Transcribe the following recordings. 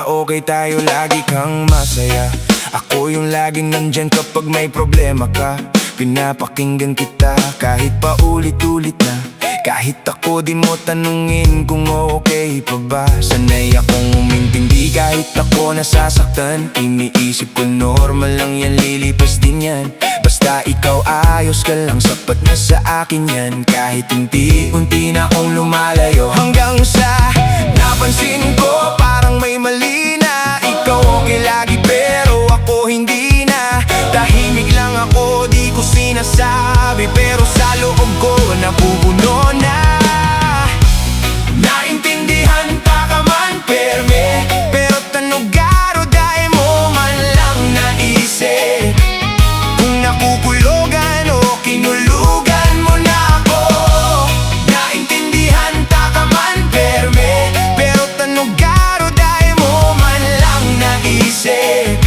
na okay tayo, lagi kang masaya. Ako yung laging nandyan kapag may problema ka. Pinapakinggan kita kahit paulit-ulit na. Kahit ako di mo tanungin kung okay pa ba. Sanay akong umintindi kahit ako nasasaktan. Iniisip ko normal lang yan, lilipas din yan. Basta ikaw ayos ka lang, sapat na sa akin yan. Kahit unti-unti na akong lumalayo, hanggang sa napansin ko parang may mali na. Ikaw okay lagi pero ako hindi na. Tahimik lang ako, di ko sinasabi, pero sa loob ko napupuno na. Naintindihan pa ka man, perme, pero tanugaro dahil mo man lang naisip. Kung nakukulogan o kinulugan mo na ako. Naintindihan pa ka man, perme, pero tanugaro dahil mo man lang naisip.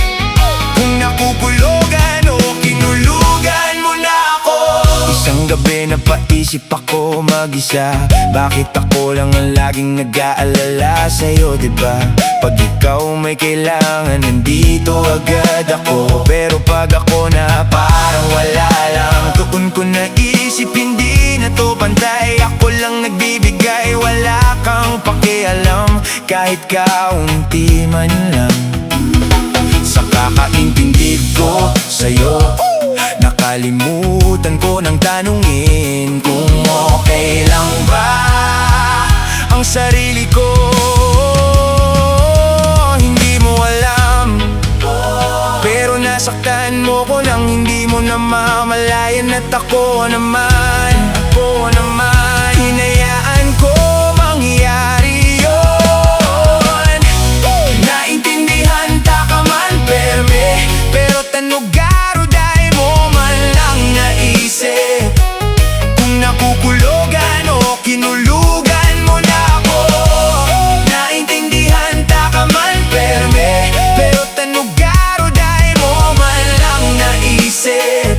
Kung nakukulogan o kinulugan mo na ako. Isang gabi napaisip ako mag-isa, bakit ako lang ang laging nag-aalala sa'yo, diba? Pag ikaw may kailangan, nandito agad ako. Pero pag ako na parang wala lang, doon ko naisip hindi na to pantay. Ako lang nagbibigay, wala kang pakialam, kahit kaunti man lang. Sa kakaintindi ko sa'yo, nakalimutan ko nang tanungin kung okay lang ba ang sarili ko. Hindi mo alam, pero nasaktan mo ko nang hindi mo namamalayan. At ako naman hinayaan ko mangyari yun. Naintindihan ta ka man, perme, pero tanugaro dahil mo man lang naisip. Kung nakukulogan o kinulugan mo na ako. Naintindihan ta ka man, perme, pero tanugaro dahil mo man lang naisip.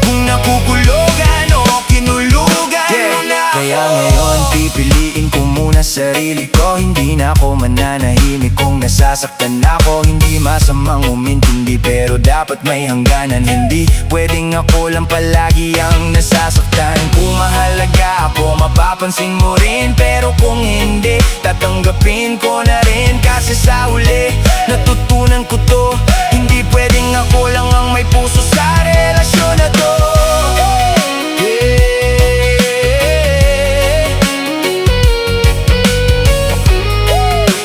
Kung nakukulogan o kinulugan mo na ako. Kaya ngayon pipiliin ko muna sarili ko. Hindi na ako mananahimik kung nasasaktan ako. Hindi masamang umintindi, pero dapat may hangganan. Hindi pwedeng ako lang palagi ang nasasaktan. Kung mahalaga ako, mapapansin mo rin. Pero kung hindi, tatanggapin ko na rin. Kasi sa uli, natutunan ko to. Hindi pwedeng ako lang ang may puso sa relasyon na to.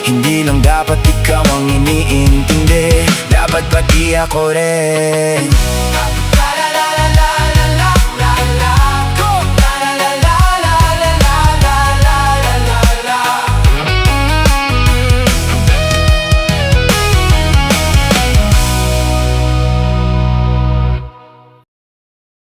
Hindi lang dapat ikaw ang iniintindi, dapat pati ako rin.